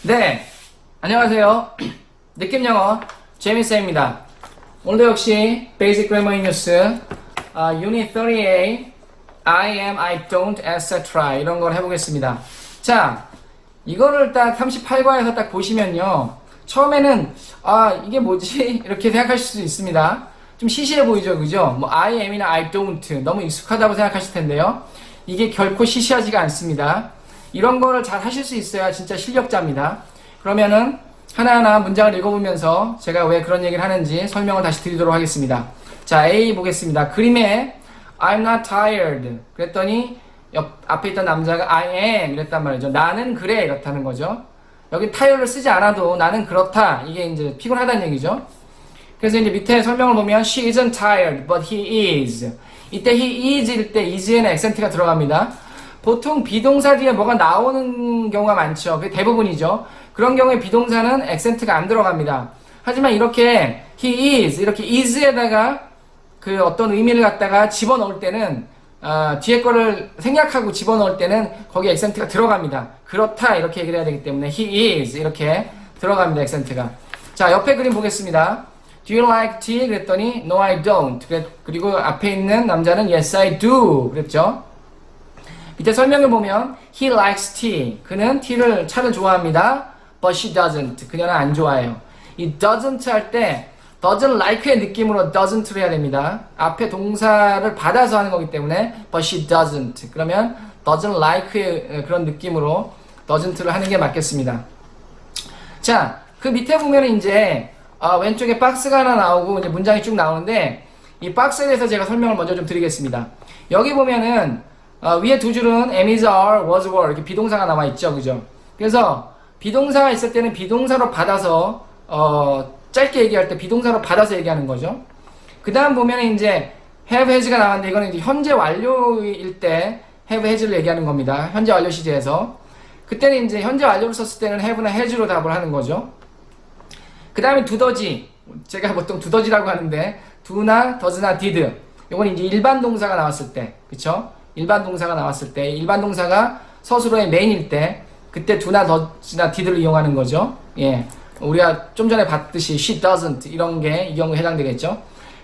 네, 안녕하세요. 느낌 영어 재미쌤입니다. 오늘도 역시 Basic Grammar News Unit 30A I am, I don't, etc. 이런 걸 해보겠습니다. 자, 이거를 딱 38과에서 딱 보시면요, 처음에는 이게 뭐지? 이렇게 생각하실 수 있습니다. 좀 시시해 보이죠, 그죠? 뭐 I am이나 I don't 너무 익숙하다고 생각하실 텐데요, 이게 결코 시시하지가 않습니다. 이런 거를 잘 하실 수 있어야 진짜 실력자입니다. 그러면은 하나하나 문장을 읽어보면서 제가 왜 그런 얘기를 하는지 설명을 다시 드리도록 하겠습니다. 자, A 보겠습니다. 그림에 I'm not tired 그랬더니 앞에 있던 남자가 I am 이랬단 말이죠. 나는 그래 이렇다는 거죠. 여기 tired를 쓰지 않아도 나는 그렇다, 이게 이제 피곤하다는 얘기죠. 그래서 이제 밑에 설명을 보면 She isn't tired but he is. 이때 he is일 때 is에는 액센트가 들어갑니다. 보통 비동사 뒤에 뭐가 나오는 경우가 많죠. 그게 대부분이죠. 그런 경우에 비동사는 액센트가 안 들어갑니다. 하지만 이렇게 he is, 이렇게 is에다가 그 어떤 의미를 갖다가 집어넣을 때는 뒤에 거를 생략하고 집어넣을 때는 거기에 액센트가 들어갑니다. 그렇다 이렇게 얘기를 해야 되기 때문에 he is 이렇게 들어갑니다, 액센트가. 자, 옆에 그림 보겠습니다. Do you like tea? 그랬더니 No I don't. 그리고 앞에 있는 남자는 Yes I do 그랬죠. 밑에 설명을 보면 He likes tea. 그는 차를 좋아합니다. But she doesn't. 그녀는 안 좋아해요. 이 doesn't 할 때 doesn't like의 느낌으로 doesn't를 해야 됩니다. 앞에 동사를 받아서 하는 거기 때문에 But she doesn't. 그러면 doesn't like의 그런 느낌으로 doesn't를 하는 게 맞겠습니다. 자, 그 밑에 보면은 이제 왼쪽에 박스가 하나 나오고 이제 문장이 쭉 나오는데, 이 박스에 대해서 제가 설명을 먼저 좀 드리겠습니다. 여기 보면은 위에 두 줄은 am, is, are, was, were 이렇게 비동사가 나와 있죠, 그죠? 그래서 비동사가 있을 때는 비동사로 받아서 짧게 얘기할 때 비동사로 받아서 얘기하는 거죠. 그 다음 보면 이제 have, has가 나왔는데 이거는 이제 현재 완료일 때 have, has를 얘기하는 겁니다. 현재 완료 시제에서. 그때는 이제 현재 완료를 썼을 때는 have나 has로 답을 하는 거죠. 그 다음에 두더지, 제가 보통 두더지라고 하는데 do나 does나 did, 이건 이제 일반 동사가 나왔을 때, 그쵸? 일반 동사가 나왔을 때, 일반 동사가 서술어의 메인일 때, 그때 do나 does나 did를 이용하는 거죠. 예, 우리가 좀 전에 봤듯이 she doesn't 이런 게 이 경우에 해당되겠죠.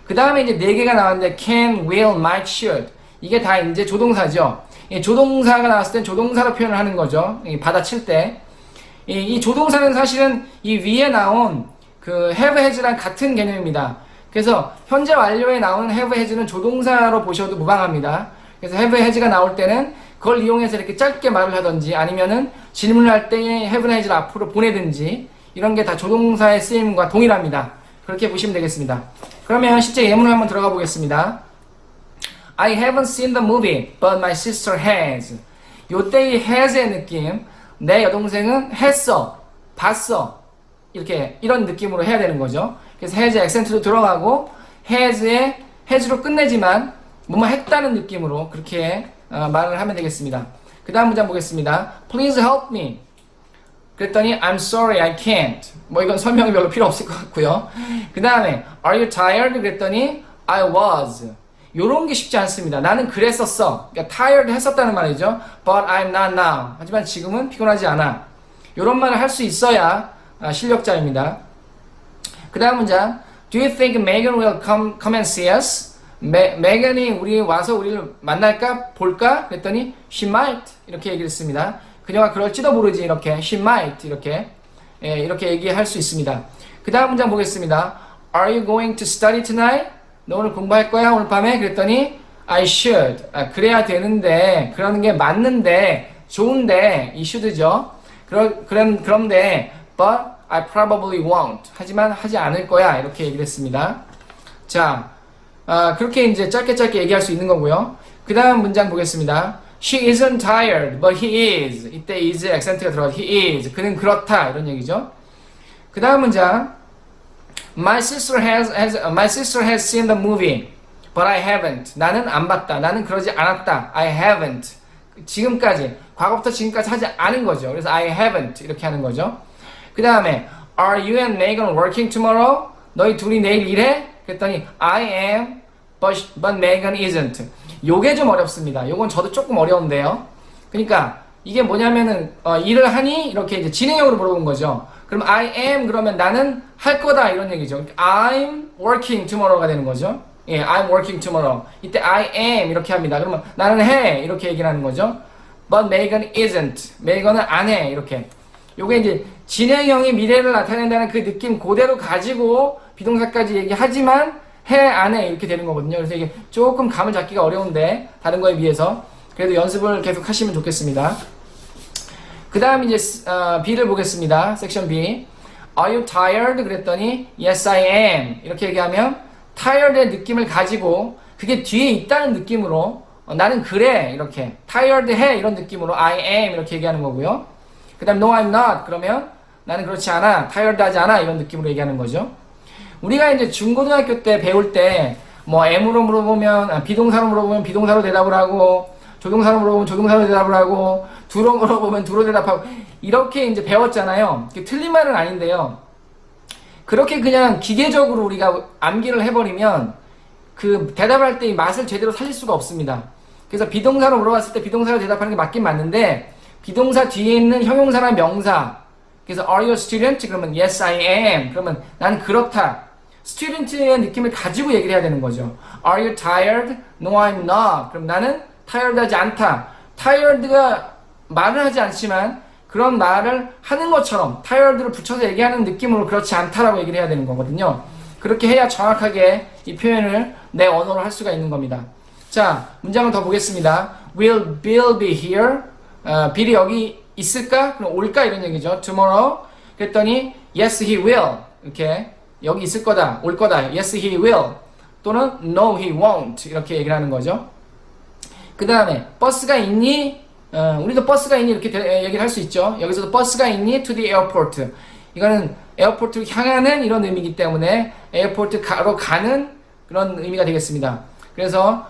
그 다음에 이제 네 개가 나왔는데 can, will, might, should, 이게 다 이제 조동사죠. 예, 조동사가 나왔을 땐 조동사로 표현을 하는 거죠. 받아칠 때. 이 조동사는 사실은 이 위에 나온 그 have, has랑 같은 개념입니다. 그래서 현재 완료에 나오는 have, has는 조동사로 보셔도 무방합니다. 그래서 have, has가 나올 때는 그걸 이용해서 이렇게 짧게 말을 하든지, 아니면은 질문을 할 때 have, has를 앞으로 보내든지, 이런 게 다 조동사의 쓰임과 동일합니다. 그렇게 보시면 되겠습니다. 그러면 실제 예문을 한번 들어가 보겠습니다. I haven't seen the movie, but my sister has. 요때 이 has의 느낌, 내 여동생은 했어, 봤어, 이렇게 이런 느낌으로 해야 되는 거죠. 그래서 has 액센트도 들어가고 has로 끝내지만 뭐뭐 했다는 느낌으로 그렇게 말을 하면 되겠습니다. 그 다음 문장 보겠습니다. Please help me. 그랬더니 I'm sorry, I can't. 뭐 이건 설명이 별로 필요 없을 것 같고요. 그 다음에 Are you tired? 그랬더니 I was. 요런 게 쉽지 않습니다. 나는 그랬었어. 그러니까 tired 했었다는 말이죠. But I'm not now. 하지만 지금은 피곤하지 않아. 요런 말을 할 수 있어야 실력자입니다. 그 다음 문장. Do you think Megan will come and see us? 메gan이 우리 와서 우리를 만날까? 볼까? 그랬더니 she might. 이렇게 얘기를 했습니다. 그녀가 그럴지도 모르지. 이렇게 she might. 이렇게 얘기할 수 있습니다. 그 다음 문장 보겠습니다. Are you going to study tonight? 너 오늘 공부할 거야? 오늘 밤에? 그랬더니 I should. 그래야 되는데, 그러는 게 맞는데, 좋은데, 이 should죠. 그런데 but I probably won't. 하지만 하지 않을 거야. 이렇게 얘기를 했습니다. 자, 그렇게 이제 짧게 얘기할 수 있는 거고요. 그 다음 문장 보겠습니다. She isn't tired, but he is. 이때 is 액센트가 들어가서 he is. 그는 그렇다. 이런 얘기죠. 그 다음 문장. My sister has seen the movie, but I haven't. 나는 안 봤다. 나는 그러지 않았다. I haven't. 지금까지, 과거부터 지금까지 하지 않은 거죠. 그래서 I haven't 이렇게 하는 거죠. 그 다음에 Are you and Megan working tomorrow? 너희 둘이 내일 일해? 그랬더니 I am, but Megan isn't. 요게 좀 어렵습니다. 요건 저도 조금 어려운데요. 그러니까 이게 뭐냐면은 일을 하니 이렇게 이제 진행형으로 물어본 거죠. 그럼 I am 그러면 나는 할 거다 이런 얘기죠. I'm working tomorrow가 되는 거죠. 예, I'm working tomorrow. 이때 I am 이렇게 합니다. 그러면 나는 해 이렇게 얘기를 하는 거죠. But Megan isn't. Megan은 안 해 이렇게. 요게 이제 진행형이 미래를 나타낸다는 그 느낌 그대로 가지고 비동사까지 얘기하지만 해, 안 해 이렇게 되는 거거든요. 그래서 이게 조금 감을 잡기가 어려운데 다른 거에 비해서 그래도 연습을 계속 하시면 좋겠습니다. 그 다음 이제 B를 보겠습니다. 섹션 B. Are you tired? 그랬더니 Yes, I am. 이렇게 얘기하면 tired의 느낌을 가지고 그게 뒤에 있다는 느낌으로 나는 그래 이렇게 tired 해 이런 느낌으로 I am 이렇게 얘기하는 거고요. 그 다음 No, I'm not. 그러면 나는 그렇지 않아. tired 하지 않아 이런 느낌으로 얘기하는 거죠. 우리가 이제 중고등학교 때 배울 때 뭐 M으로 물어보면 비동사로 물어보면 비동사로 대답을 하고 조동사로 물어보면 조동사로 대답을 하고 두로 물어보면 두로 대답하고 이렇게 이제 배웠잖아요. 틀린 말은 아닌데요. 그렇게 그냥 기계적으로 우리가 암기를 해버리면 그 대답을 할 때 이 맛을 제대로 살릴 수가 없습니다. 그래서 비동사로 물어봤을 때 비동사로 대답하는 게 맞긴 맞는데 비동사 뒤에 있는 형용사나 명사 그래서 Are you a student? 그러면 Yes, I am. 그러면 나는 그렇다. student의 느낌을 가지고 얘기를 해야 되는 거죠. Are you tired? No, I'm not. 그럼 나는 tired 하지 않다. tired가 말을 하지 않지만 그런 말을 하는 것처럼 tired를 붙여서 얘기하는 느낌으로 그렇지 않다라고 얘기를 해야 되는 거거든요. 그렇게 해야 정확하게 이 표현을 내 언어로 할 수가 있는 겁니다. 자, 문장을 더 보겠습니다. Will Bill be here? Bill이 여기 있을까? 그럼 올까? 이런 얘기죠. Tomorrow. 그랬더니 Yes, he will. 이렇게 여기 있을 거다. 올 거다. Yes, he will. 또는 No, he won't. 이렇게 얘기를 하는 거죠. 그 다음에 버스가 있니? 우리도 버스가 있니? 이렇게 얘기를 할 수 있죠. 여기서도 버스가 있니? To the airport. 이거는 에어포트를 향하는 이런 의미이기 때문에 에어포트로 가는 그런 의미가 되겠습니다. 그래서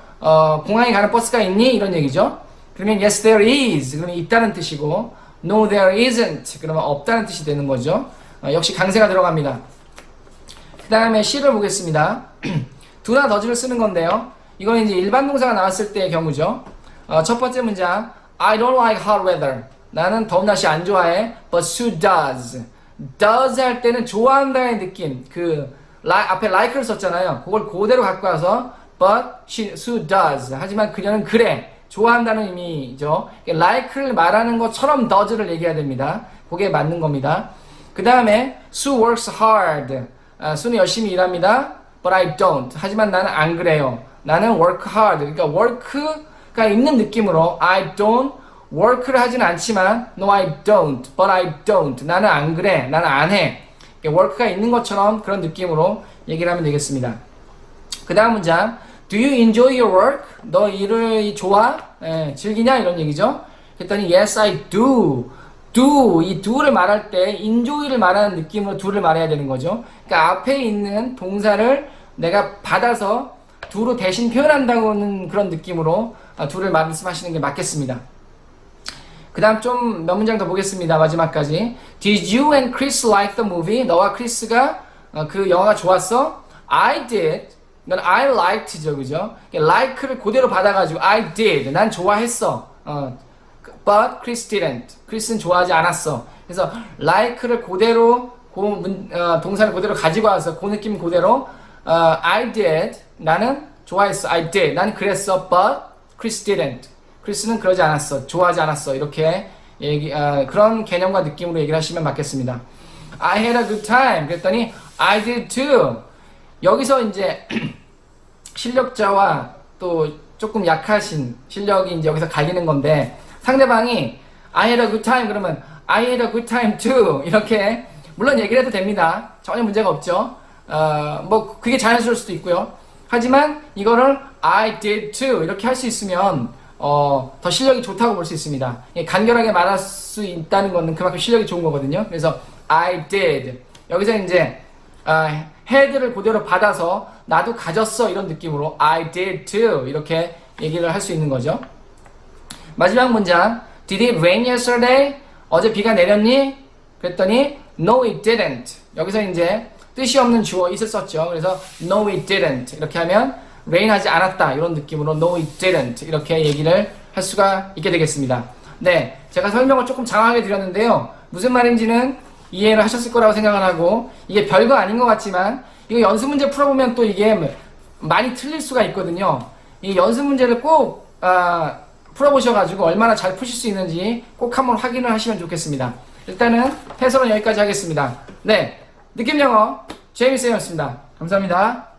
공항에 가는 버스가 있니? 이런 얘기죠. 그러면 yes there is 그러면 있다는 뜻이고 no there isn't 그러면 없다는 뜻이 되는 거죠. 역시 강세가 들어갑니다. 그 다음에 C를 보겠습니다. do나 does를 쓰는 건데요. 이건 이제 일반 동사가 나왔을 때의 경우죠. 첫 번째 문장 I don't like hot weather. 나는 더운 날씨 안 좋아해. But Sue does. does 할 때는 좋아한다의 느낌. 앞에 like를 썼잖아요. 그걸 그대로 갖고 와서 But Sue does. 하지만 그녀는 그래. 좋아한다는 의미죠. like를 말하는 것처럼 does를 얘기해야 됩니다. 그게 맞는 겁니다. 그 다음에 Sue works hard. Sue는 열심히 일합니다. But I don't. 하지만 나는 안 그래요. 나는 work hard. 그러니까 work가 있는 느낌으로 I don't work를 하지는 않지만 No, I don't. But I don't. 나는 안 그래. 나는 안 해. work가 있는 것처럼 그런 느낌으로 얘기를 하면 되겠습니다. 그 다음 문장 Do you enjoy your work? 너 일을 좋아? 즐기냐? 이런 얘기죠. 그랬더니 Yes, I do. do, 이 do를 말할 때 enjoy를 말하는 느낌으로 do를 말해야 되는 거죠. 그러니까 앞에 있는 동사를 내가 받아서 do로 대신 표현한다고는 그런 느낌으로 do를 말씀하시는 게 맞겠습니다. 그 다음 좀 몇 문장 더 보겠습니다. 마지막까지. Did you and Chris like the movie? 너와 크리스가 그 영화가 좋았어? I did. 이건 I liked죠, 그죠? like를 그대로 받아가지고 I did. 난 좋아했어. But Chris didn't. 크리스는 좋아하지 않았어. 그래서 like를 그대로 동사를 그대로 가지고 와서 그 느낌 그대로 I did. 나는 좋아했어. I did. 난 그랬어. But Chris didn't. 크리스는 그러지 않았어. 좋아하지 않았어. 이렇게 그런 개념과 느낌으로 얘기를 하시면 맞겠습니다. I had a good time. 그랬더니 I did too. 여기서 이제 실력자와 또 조금 약하신 실력이 이제 여기서 갈리는 건데 상대방이 I had a good time 그러면 I had a good time too 이렇게 물론 얘기를 해도 됩니다. 전혀 문제가 없죠. 뭐 그게 자연스러울 수도 있고요. 하지만 이거를 I did too 이렇게 할 수 있으면 더 실력이 좋다고 볼 수 있습니다. 간결하게 말할 수 있다는 것은 그만큼 실력이 좋은 거거든요. 그래서 I did 여기서 이제 had를 그대로 받아서 나도 가졌어 이런 느낌으로 I did too 이렇게 얘기를 할 수 있는 거죠. 마지막 문장 Did it rain yesterday? 어제 비가 내렸니? 그랬더니 No it didn't. 여기서 이제 뜻이 없는 주어 it을 썼죠. 그래서 No it didn't 이렇게 하면 rain 하지 않았다 이런 느낌으로 No it didn't 이렇게 얘기를 할 수가 있게 되겠습니다. 네, 제가 설명을 조금 장황하게 드렸는데요. 무슨 말인지는 이해를 하셨을 거라고 생각을 하고, 이게 별거 아닌 것 같지만 이거 연습 문제 풀어보면 또 이게 많이 틀릴 수가 있거든요. 이 연습 문제를 꼭 풀어보셔가지고 얼마나 잘 푸실 수 있는지 꼭 한번 확인을 하시면 좋겠습니다. 일단은 해설은 여기까지 하겠습니다. 네, 느낌 영어 제이미쌤이었습니다. 감사합니다.